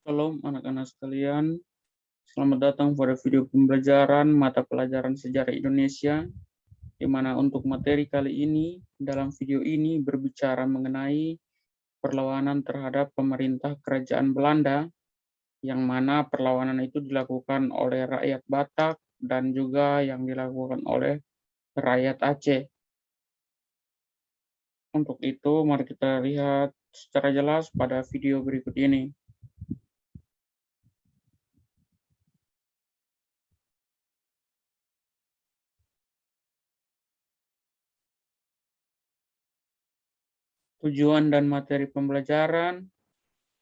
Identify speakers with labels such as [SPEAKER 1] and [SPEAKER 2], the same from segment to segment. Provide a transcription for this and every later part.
[SPEAKER 1] Shalom anak-anak sekalian, selamat datang pada video pembelajaran mata pelajaran sejarah Indonesia, di mana untuk materi kali ini, dalam video ini berbicara mengenai perlawanan terhadap pemerintah kerajaan Belanda, yang mana perlawanan itu dilakukan oleh rakyat Batak dan juga yang dilakukan oleh rakyat Aceh. Untuk itu, mari kita lihat secara jelas pada video berikut ini. Tujuan dan materi pembelajaran.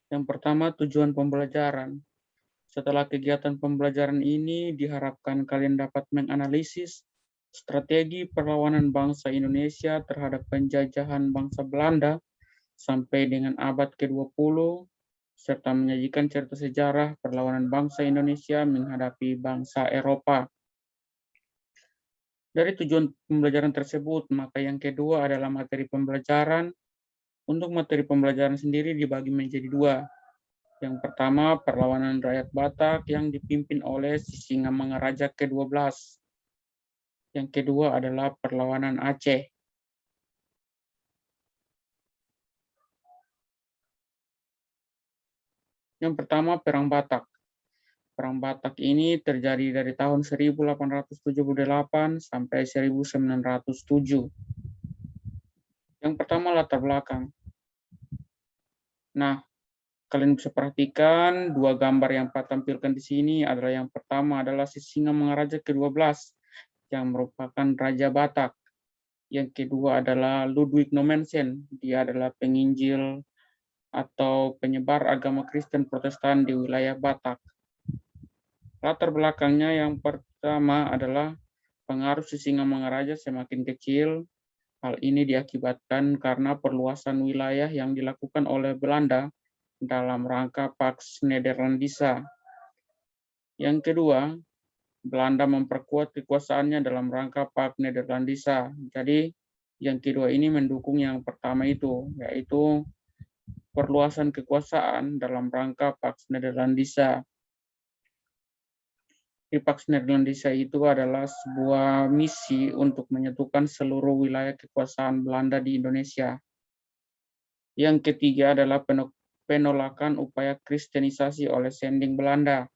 [SPEAKER 1] Yang pertama, tujuan pembelajaran. Setelah kegiatan pembelajaran ini, diharapkan kalian dapat menganalisis strategi perlawanan bangsa Indonesia terhadap penjajahan bangsa Belanda sampai dengan abad ke-20, serta menyajikan cerita sejarah perlawanan bangsa Indonesia menghadapi bangsa Eropa. Dari tujuan pembelajaran tersebut, maka yang kedua adalah materi pembelajaran. Untuk materi pembelajaran sendiri dibagi menjadi dua. Yang pertama, perlawanan rakyat Batak yang dipimpin oleh Sisingamangaraja ke-12. Yang kedua adalah perlawanan Aceh. Yang pertama, Perang Batak. Perang Batak ini terjadi dari tahun 1878 sampai 1907. Yang pertama, latar belakang. Nah, kalian bisa perhatikan dua gambar yang Pak tampilkan di sini adalah yang pertama adalah Sisingamangaraja ke-12 yang merupakan Raja Batak. Yang kedua adalah Ludwig Nommensen. Dia adalah penginjil atau penyebar agama Kristen Protestan di wilayah Batak. Latar belakangnya yang pertama adalah pengaruh Sisingamangaraja semakin kecil. Hal ini diakibatkan karena perluasan wilayah yang dilakukan oleh Belanda dalam rangka Pax Nederlandisa. Yang kedua, Belanda memperkuat kekuasaannya dalam rangka Pax Nederlandisa. Jadi, yang kedua ini mendukung yang pertama itu, yaitu perluasan kekuasaan dalam rangka Pax Nederlandisa. Di Pax Nederlandisa itu adalah sebuah misi untuk menyatukan seluruh wilayah kekuasaan Belanda di Indonesia. Yang ketiga adalah penolakan upaya kristenisasi oleh Sending Belanda.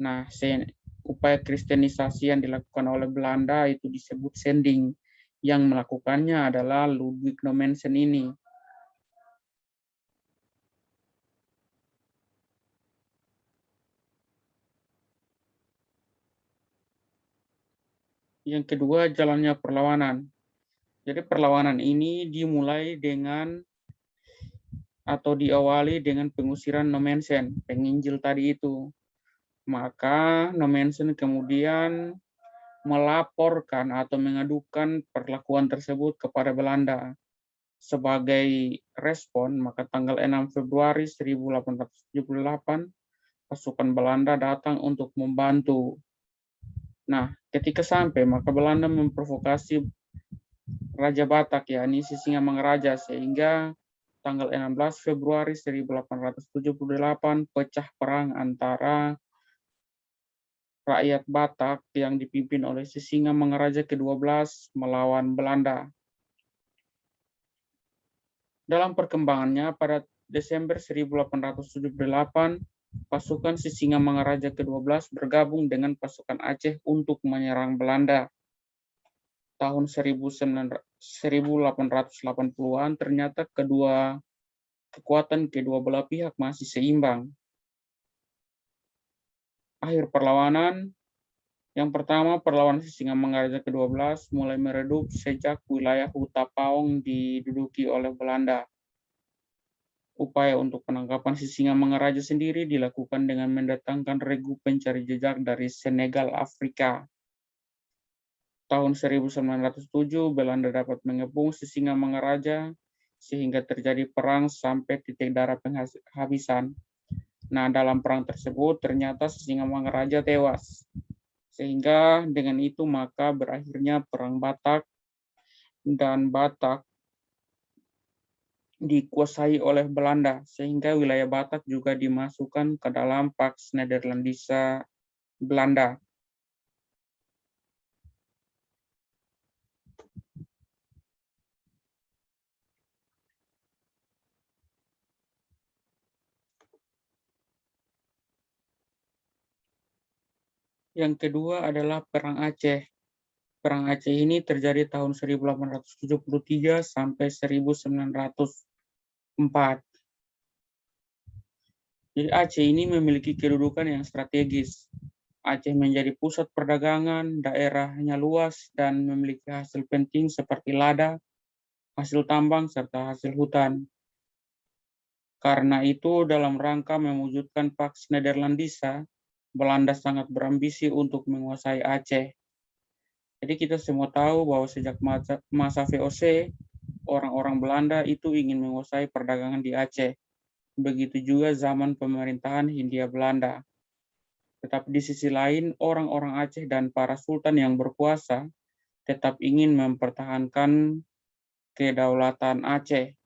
[SPEAKER 1] Nah, upaya kristenisasi yang dilakukan oleh Belanda itu disebut Sending. Yang melakukannya adalah Ludwig Nommensen ini. Yang kedua, jalannya perlawanan. Jadi perlawanan ini dimulai dengan atau diawali dengan pengusiran Nommensen, penginjil tadi itu. Maka Nommensen kemudian melaporkan atau mengadukan perlakuan tersebut kepada Belanda. Sebagai respon, maka tanggal 6 Februari 1878, pasukan Belanda datang untuk membantu. Nah, ketika sampai, maka Belanda memprovokasi Raja Batak, yakni Sisingamangaraja, sehingga tanggal 16 Februari 1878 pecah perang antara rakyat Batak yang dipimpin oleh Sisingamangaraja ke-12 melawan Belanda. Dalam perkembangannya, pada Desember 1878, pasukan Sisingamangaraja ke-12 bergabung dengan pasukan Aceh untuk menyerang Belanda. Tahun 1880-an ternyata kekuatan kedua belah pihak masih seimbang. Akhir perlawanan, yang pertama perlawanan Sisingamangaraja ke-12 mulai meredup sejak wilayah Huta Paong diduduki oleh Belanda. Upaya untuk penangkapan Sisingamangaraja sendiri dilakukan dengan mendatangkan regu pencari jejak dari Senegal, Afrika. Tahun 1907, Belanda dapat mengepung Sisingamangaraja sehingga terjadi perang sampai titik darah penghabisan. Nah, dalam perang tersebut ternyata Sisingamangaraja tewas. Sehingga dengan itu maka berakhirnya Perang Batak dan Batak dikuasai oleh Belanda, sehingga wilayah Batak juga dimasukkan ke dalam Pax Nederlandisa Belanda. Yang kedua adalah Perang Aceh. Perang Aceh ini terjadi tahun 1873 sampai 1904. Jadi Aceh ini memiliki kedudukan yang strategis. Aceh menjadi pusat perdagangan, daerahnya luas, dan memiliki hasil penting seperti lada, hasil tambang, serta hasil hutan. Karena itu, dalam rangka mewujudkan Pax Nederlandisa, Belanda sangat berambisi untuk menguasai Aceh. Jadi kita semua tahu bahwa sejak masa VOC, orang-orang Belanda itu ingin menguasai perdagangan di Aceh. Begitu juga zaman pemerintahan Hindia Belanda. Tetapi di sisi lain, orang-orang Aceh dan para sultan yang berkuasa tetap ingin mempertahankan kedaulatan Aceh.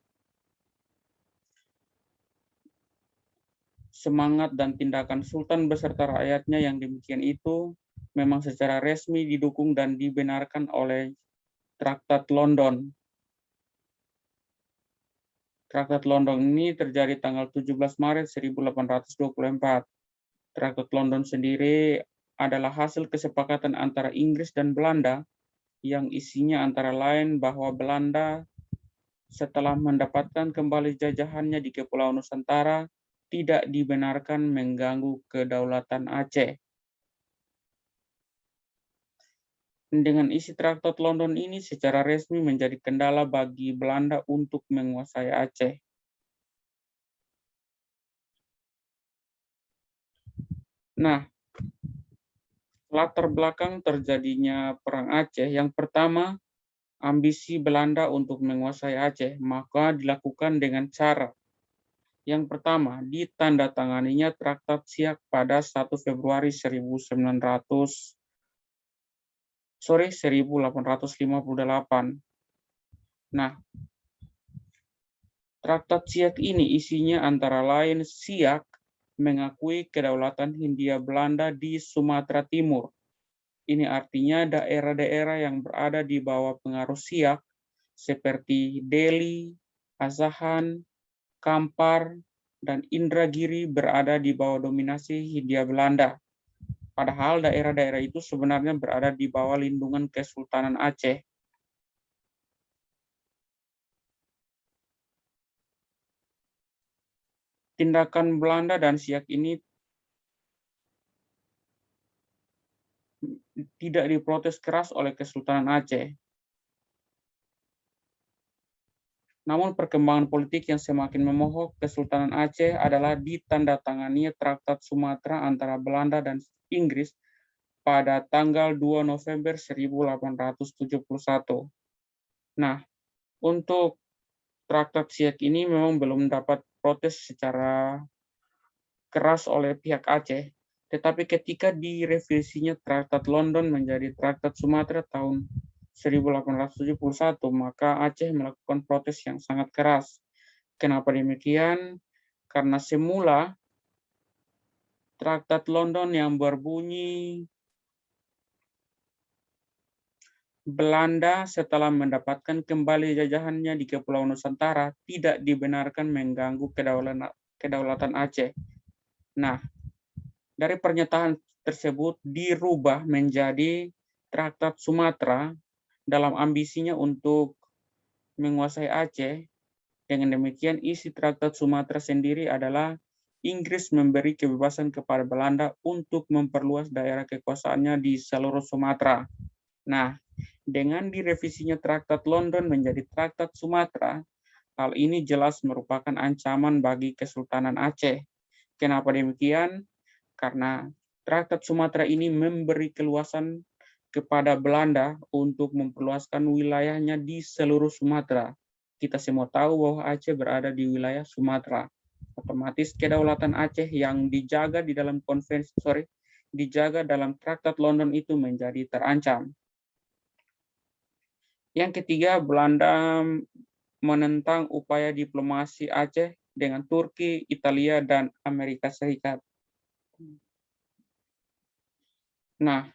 [SPEAKER 1] Semangat dan tindakan sultan beserta rakyatnya yang demikian itu memang secara resmi didukung dan dibenarkan oleh Traktat London. Traktat London ini terjadi tanggal 17 Maret 1824. Traktat London sendiri adalah hasil kesepakatan antara Inggris dan Belanda yang isinya antara lain bahwa Belanda setelah mendapatkan kembali jajahannya di Kepulauan Nusantara tidak dibenarkan mengganggu kedaulatan Aceh. Dengan isi Traktat London ini secara resmi menjadi kendala bagi Belanda untuk menguasai Aceh. Nah, latar belakang terjadinya Perang Aceh yang pertama, ambisi Belanda untuk menguasai Aceh, maka dilakukan dengan cara yang pertama, ditandatanganinya Traktat Siak pada 1 Februari 1858. Nah, Traktat Siak ini isinya antara lain Siak mengakui kedaulatan Hindia Belanda di Sumatera Timur. Ini artinya daerah-daerah yang berada di bawah pengaruh Siak seperti Deli, Asahan, Kampar, dan Indragiri berada di bawah dominasi Hindia Belanda. Padahal daerah-daerah itu sebenarnya berada di bawah lindungan Kesultanan Aceh. Tindakan Belanda dan Siak ini tidak diprotes keras oleh Kesultanan Aceh. Namun perkembangan politik yang semakin memohok Kesultanan Aceh adalah ditandatangani Traktat Sumatera antara Belanda dan Inggris pada tanggal 2 November 1871. Nah, untuk Traktat Siak ini memang belum dapat protes secara keras oleh pihak Aceh, tetapi ketika direvisinya Traktat London menjadi Traktat Sumatera tahun 1871, maka Aceh melakukan protes yang sangat keras. Kenapa demikian? Karena semula Traktat London yang berbunyi Belanda setelah mendapatkan kembali jajahannya di Kepulauan Nusantara tidak dibenarkan mengganggu kedaulatan Aceh. Nah, dari pernyataan tersebut dirubah menjadi Traktat Sumatera dalam ambisinya untuk menguasai Aceh. Dengan demikian, isi Traktat Sumatera sendiri adalah Inggris memberi kebebasan kepada Belanda untuk memperluas daerah kekuasaannya di seluruh Sumatera. Nah, dengan direvisinya Traktat London menjadi Traktat Sumatera, hal ini jelas merupakan ancaman bagi Kesultanan Aceh. Kenapa demikian? Karena Traktat Sumatera ini memberi keluasan kepada Belanda untuk memperluaskan wilayahnya di seluruh Sumatera. Kita semua tahu bahwa Aceh berada di wilayah Sumatera. Otomatis kedaulatan Aceh yang dijaga di dalam dijaga dalam Traktat London itu menjadi terancam. Yang ketiga, Belanda menentang upaya diplomasi Aceh dengan Turki, Italia, dan Amerika Serikat. Nah,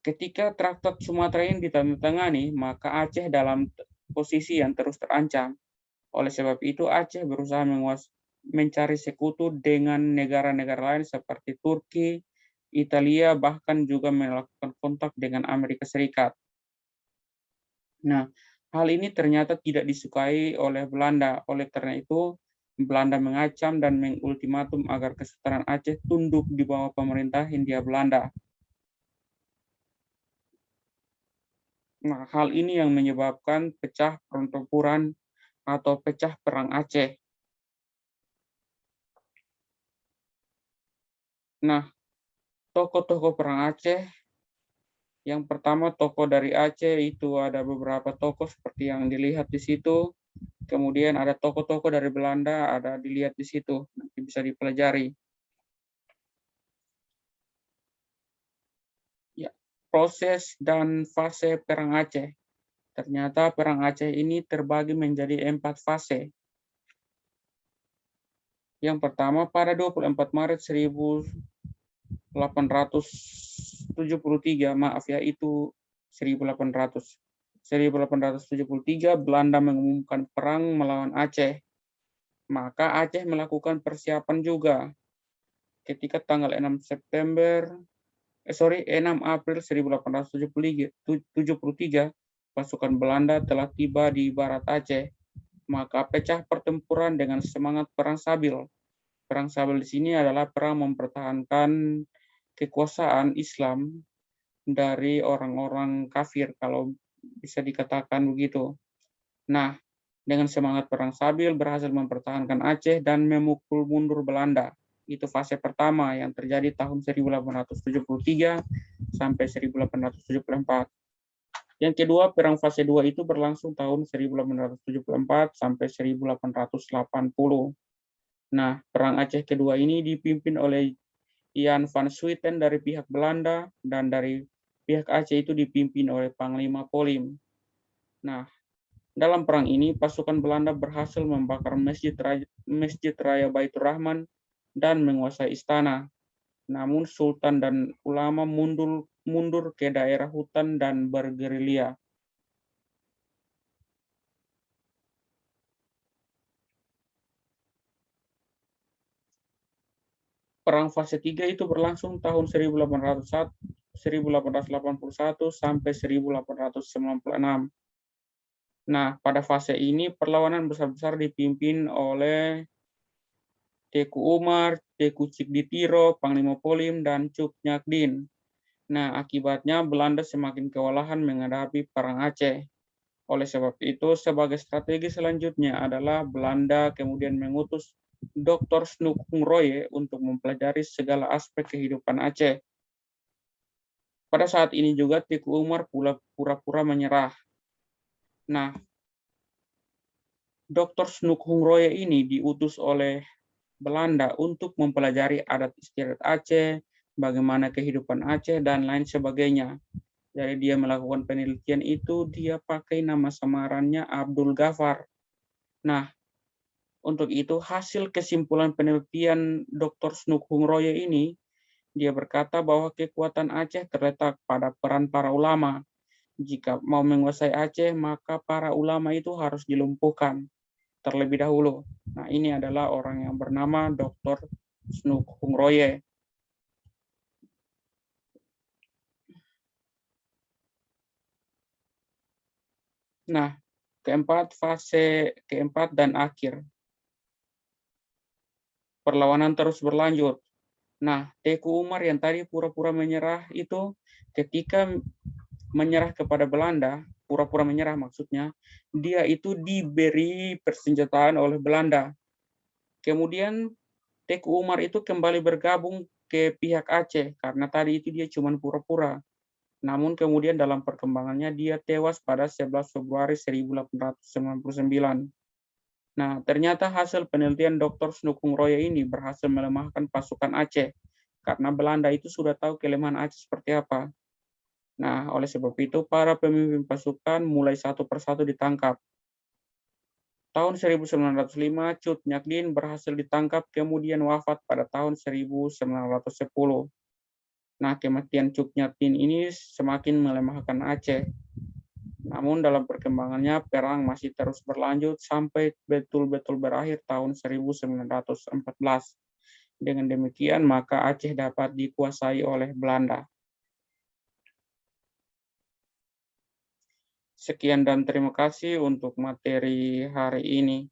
[SPEAKER 1] ketika Traktat Sumatera ini ditandatangani, maka Aceh dalam posisi yang terus terancam. Oleh sebab itu, Aceh berusaha mencari sekutu dengan negara-negara lain seperti Turki, Italia, bahkan juga melakukan kontak dengan Amerika Serikat. Nah, hal ini ternyata tidak disukai oleh Belanda. Oleh karena itu, Belanda mengacam dan mengultimatum agar Kesultanan Aceh tunduk di bawah pemerintah Hindia Belanda. Nah, hal ini yang menyebabkan pecah pertempuran atau pecah perang Aceh. Nah, tokoh-tokoh perang Aceh, yang pertama tokoh dari Aceh itu ada beberapa tokoh seperti yang dilihat di situ. Kemudian ada tokoh-tokoh dari Belanda, ada dilihat di situ, nanti bisa dipelajari. Ya, proses dan fase perang Aceh. Ternyata perang Aceh ini terbagi menjadi 4 fase. Yang pertama pada 24 Maret 1873, maaf ya, itu 1873 Belanda mengumumkan perang melawan Aceh. Maka Aceh melakukan persiapan juga. Ketika tanggal 6 April 1873, pasukan Belanda telah tiba di barat Aceh. Maka pecah pertempuran dengan semangat perang sabil. Perang sabil di sini adalah perang mempertahankan kekuasaan Islam dari orang-orang kafir, kalau bisa dikatakan begitu. Nah, dengan semangat perang sabil berhasil mempertahankan Aceh dan memukul mundur Belanda. Itu fase pertama yang terjadi tahun 1873 sampai 1874. Yang kedua, perang fase 2 itu berlangsung tahun 1874 sampai 1880. Nah, perang Aceh kedua ini dipimpin oleh Jan van Swieten dari pihak Belanda, dan dari pihak Aceh itu dipimpin oleh Panglima Polim. Nah, dalam perang ini pasukan Belanda berhasil membakar Masjid Raya Baitur Rahman dan menguasai istana. Namun Sultan dan ulama mundur ke daerah hutan dan bergerilya. Perang fase 3 itu berlangsung tahun 1881 sampai 1896. Nah, pada fase ini perlawanan besar-besar dipimpin oleh Teku Umar, Teku Cikditiro, Panglima Polim, dan Cuk Nyakdin. Nah, akibatnya Belanda semakin kewalahan menghadapi perang Aceh. Oleh sebab itu, sebagai strategi selanjutnya adalah Belanda kemudian mengutus Dr. Snoek Hung Roye untuk mempelajari segala aspek kehidupan Aceh. Pada saat ini juga Teku Umar pura-pura menyerah. Nah, Dr. Snoek Hung Roye ini diutus oleh Belanda untuk mempelajari adat istiadat Aceh, bagaimana kehidupan Aceh, dan lain sebagainya. Jadi dia melakukan penelitian itu, dia pakai nama samarannya Abdul Ghaffar. Nah, untuk itu hasil kesimpulan penelitian Dr. Snoek Hung Roye ini, dia berkata bahwa kekuatan Aceh terletak pada peran para ulama. Jika mau menguasai Aceh, maka para ulama itu harus dilumpuhkan terlebih dahulu. Nah, ini adalah orang yang bernama Dr. Snoek Hung Roye. Nah, fase keempat dan akhir. Perlawanan terus berlanjut. Nah, Teku Umar yang tadi pura-pura menyerah itu, ketika menyerah kepada Belanda, pura-pura menyerah maksudnya, dia itu diberi persenjataan oleh Belanda. Kemudian Teku Umar itu kembali bergabung ke pihak Aceh, karena tadi itu dia cuma pura-pura. Namun kemudian dalam perkembangannya dia tewas pada 11 Februari 1899. Nah, ternyata hasil penelitian Dr. Snoek Hung Roye ini berhasil melemahkan pasukan Aceh, karena Belanda itu sudah tahu kelemahan Aceh seperti apa. Nah, oleh sebab itu para pemimpin pasukan mulai satu persatu ditangkap. Tahun 1905, Cut Nyak berhasil ditangkap kemudian wafat pada tahun 1910. Nah, kematian Cut Nyak ini semakin melemahkan Aceh. Namun dalam perkembangannya, perang masih terus berlanjut sampai betul-betul berakhir tahun 1914. Dengan demikian, maka Aceh dapat dikuasai oleh Belanda. Sekian dan terima kasih untuk materi hari ini.